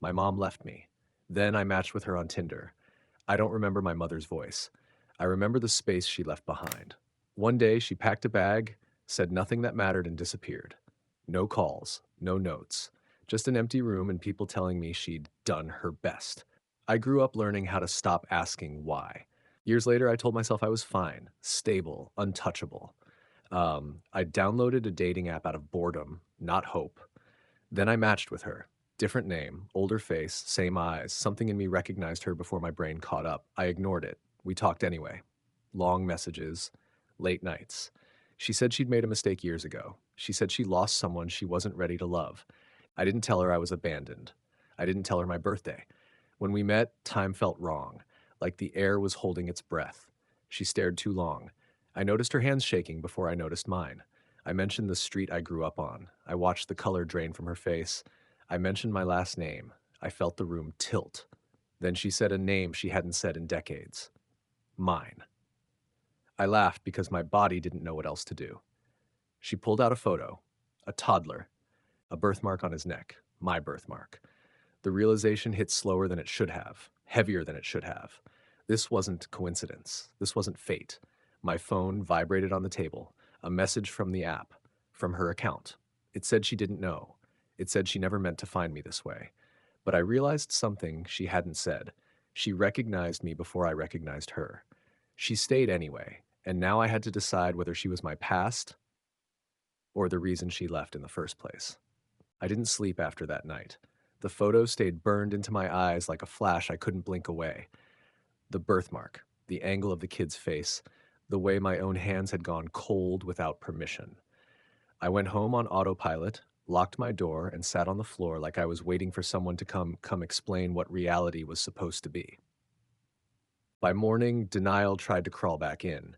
My mom left me. Then I matched with her on Tinder. I don't remember my mother's voice. I remember the space she left behind. One day, she packed a bag, said nothing that mattered, and disappeared. No calls, no notes, just an empty room and people telling me she'd done her best. I grew up learning how to stop asking why. Years later, I told myself I was fine, stable, untouchable. I downloaded a dating app out of boredom, not hope. Then I matched with her. Different name, older face, same eyes. Something in me recognized her before my brain caught up. I ignored it. We talked anyway. Long messages, late nights. She said she'd made a mistake years ago. She said she lost someone she wasn't ready to love. I didn't tell her I was abandoned. I didn't tell her my birthday. When we met, time felt wrong, like the air was holding its breath. She stared too long. I noticed her hands shaking before I noticed mine. I mentioned the street I grew up on. I watched the color drain from her face. I mentioned my last name. I felt the room tilt. Then she said a name she hadn't said in decades. Mine. I laughed because my body didn't know what else to do. She pulled out a photo. A toddler. A birthmark on his neck. My birthmark. The realization hit slower than it should have, heavier than it should have. This wasn't coincidence. This wasn't fate. My phone vibrated on the table. A message from the app, from her account. It said she didn't know. It said she never meant to find me this way. But I realized something she hadn't said. She recognized me before I recognized her. She stayed anyway, and now I had to decide whether she was my past or the reason she left in the first place. I didn't sleep after that night. The photo stayed burned into my eyes like a flash I couldn't blink away. The birthmark, the angle of the kid's face, the way my own hands had gone cold without permission. I went home on autopilot, locked my door, and sat on the floor like I was waiting for someone to come explain what reality was supposed to be. By morning, denial tried to crawl back in.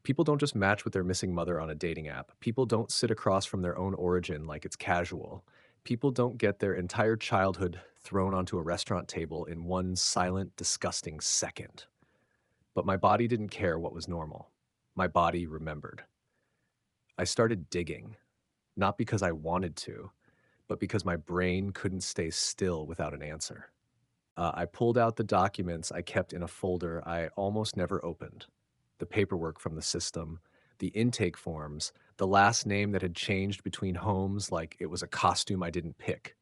People don't just match with their missing mother on a dating app. People don't sit across from their own origin like it's casual. People don't get their entire childhood thrown onto a restaurant table in one silent, disgusting second. But my body didn't care what was normal. My body remembered. I started digging, not because I wanted to, but because my brain couldn't stay still without an answer. I pulled out the documents I kept in a folder I almost never opened, the paperwork from the system, the intake forms, the last name that had changed between homes like it was a costume I didn't pick.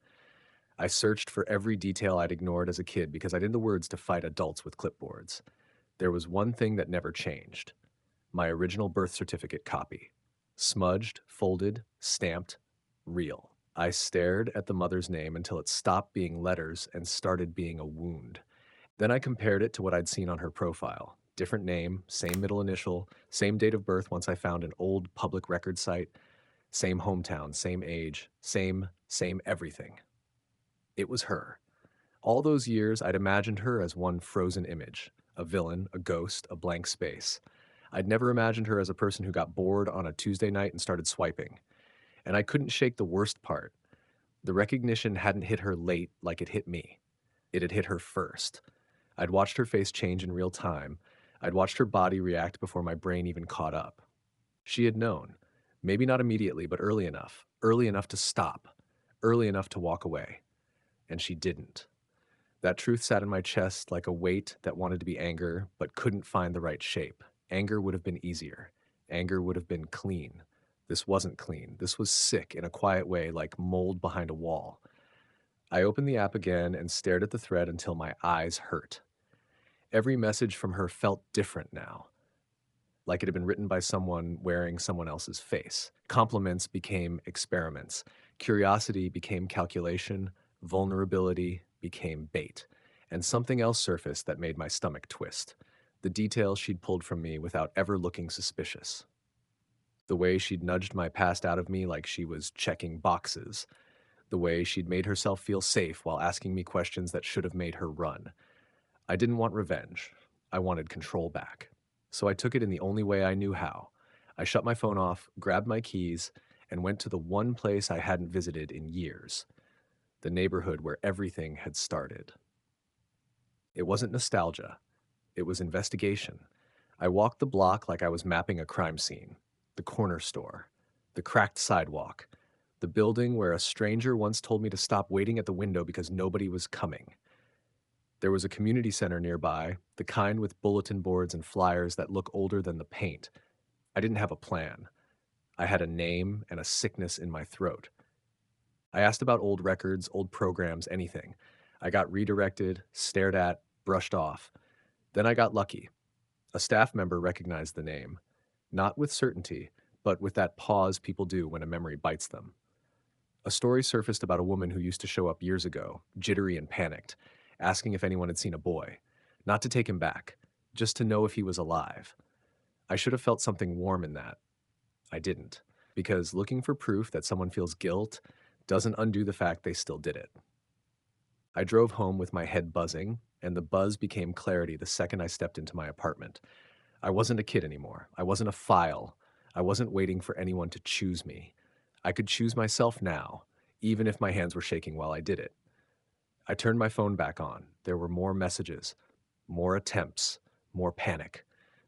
I searched for every detail I'd ignored as a kid because I didn't the words to fight adults with clipboards. There was one thing that never changed: my original birth certificate copy. Smudged, folded, stamped, real. I stared at the mother's name until it stopped being letters and started being a wound. Then I compared it to what I'd seen on her profile. Different name, same middle initial, same date of birth once I found an old public record site, same hometown, same age, same everything. It was her. All those years, I'd imagined her as one frozen image, a villain, a ghost, a blank space. I'd never imagined her as a person who got bored on a Tuesday night and started swiping. And I couldn't shake the worst part. The recognition hadn't hit her late like it hit me. It had hit her first. I'd watched her face change in real time. I'd watched her body react before my brain even caught up. She had known. Maybe not immediately, but early enough to stop, early enough to walk away. And she didn't. That truth sat in my chest like a weight that wanted to be anger, but couldn't find the right shape. Anger would have been easier. Anger would have been clean. This wasn't clean. This was sick in a quiet way, like mold behind a wall. I opened the app again and stared at the thread until my eyes hurt. Every message from her felt different now, like it had been written by someone wearing someone else's face. Compliments became experiments. Curiosity became calculation. Vulnerability became bait. And something else surfaced that made my stomach twist. The details she'd pulled from me without ever looking suspicious. The way she'd nudged my past out of me like she was checking boxes. The way she'd made herself feel safe while asking me questions that should have made her run. I didn't want revenge. I wanted control back. So I took it in the only way I knew how. I shut my phone off, grabbed my keys, and went to the one place I hadn't visited in years, the neighborhood where everything had started. It wasn't nostalgia. It was investigation. I walked the block like I was mapping a crime scene. The corner store, the cracked sidewalk, The building where a stranger once told me to stop waiting at the window because nobody was coming. There was a community center nearby, the kind with bulletin boards and flyers that look older than the paint. I didn't have a plan. I had a name and a sickness in my throat. I asked about old records, old programs, anything. I got redirected, stared at, brushed off. Then I got lucky. A staff member recognized the name, not with certainty, but with that pause people do when a memory bites them. A story surfaced about a woman who used to show up years ago, jittery and panicked, asking if anyone had seen a boy. Not to take him back, just to know if he was alive. I should have felt something warm in that. I didn't, because looking for proof that someone feels guilt doesn't undo the fact they still did it. I drove home with my head buzzing, and the buzz became clarity the second I stepped into my apartment. I wasn't a kid anymore. I wasn't a file. I wasn't waiting for anyone to choose me. I could choose myself now, even if my hands were shaking while I did it. I turned my phone back on. There were more messages, more attempts, more panic,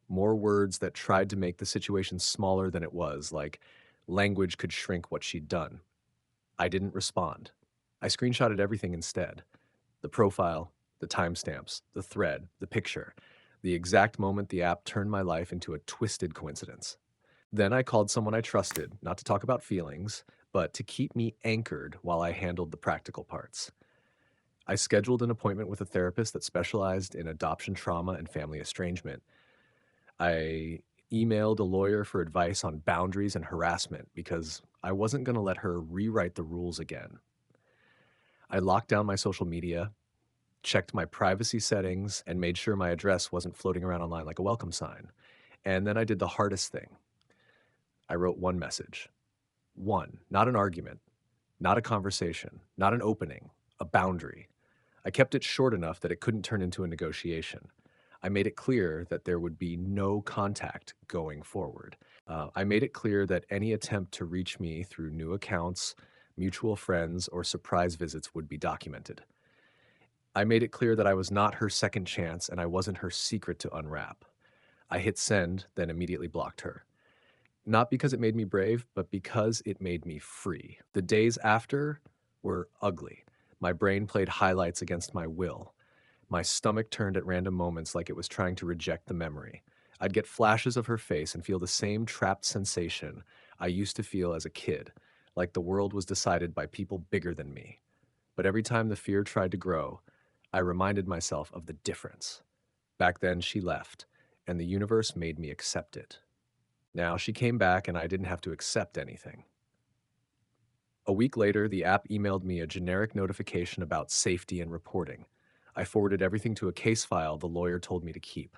more words that tried to make the situation smaller than it was, like language could shrink what she'd done. I didn't respond. I screenshotted everything instead: the profile, the timestamps, the thread, the picture, the exact moment the app turned my life into a twisted coincidence. Then I called someone I trusted, not to talk about feelings, but to keep me anchored while I handled the practical parts. I scheduled an appointment with a therapist that specialized in adoption trauma and family estrangement. I emailed a lawyer for advice on boundaries and harassment because I wasn't going to let her rewrite the rules again. I locked down my social media, checked my privacy settings, and made sure my address wasn't floating around online like a welcome sign. And then I did the hardest thing. I wrote one message. One, not an argument, not a conversation, not an opening, a boundary. I kept it short enough that it couldn't turn into a negotiation. I made it clear that there would be no contact going forward. I made it clear that any attempt to reach me through new accounts, mutual friends, or surprise visits would be documented. I made it clear that I was not her second chance and I wasn't her secret to unwrap. I hit send, then immediately blocked her. Not because it made me brave, but because it made me free. The days after were ugly. My brain played highlights against my will. My stomach turned at random moments like it was trying to reject the memory. I'd get flashes of her face and feel the same trapped sensation I used to feel as a kid, like the world was decided by people bigger than me. But every time the fear tried to grow, I reminded myself of the difference. Back then, she left, and the universe made me accept it. Now she came back, and I didn't have to accept anything. A week later, the app emailed me a generic notification about safety and reporting. I forwarded everything to a case file the lawyer told me to keep.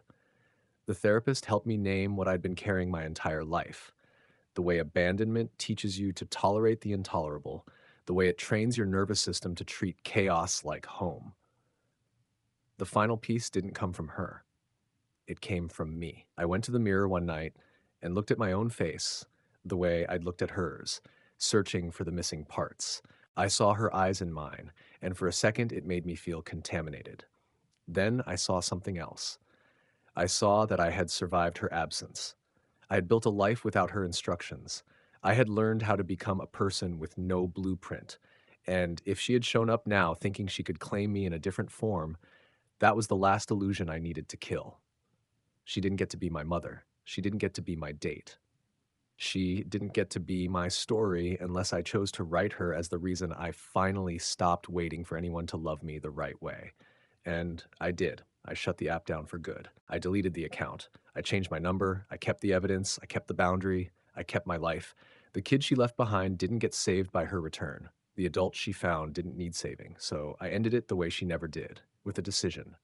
The therapist helped me name what I'd been carrying my entire life: the way abandonment teaches you to tolerate the intolerable, the way it trains your nervous system to treat chaos like home. The final piece didn't come from her. It came from me. I went to the mirror one night and looked at my own face the way I'd looked at hers, searching for the missing parts. I saw her eyes in mine, and for a second it made me feel contaminated. Then I saw something else. I saw that I had survived her absence. I had built a life without her instructions. I had learned how to become a person with no blueprint. And if she had shown up now thinking she could claim me in a different form, that was the last illusion I needed to kill. She didn't get to be my mother. She didn't get to be my date. She didn't get to be my story unless I chose to write her as the reason I finally stopped waiting for anyone to love me the right way. And I did. I shut the app down for good. I deleted the account. I changed my number. I kept the evidence. I kept the boundary. I kept my life. The kid she left behind didn't get saved by her return. The adult she found didn't need saving. So I ended it the way she never did, with a decision,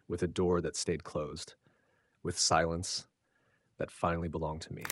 with a door that stayed closed, with silence that finally belonged to me.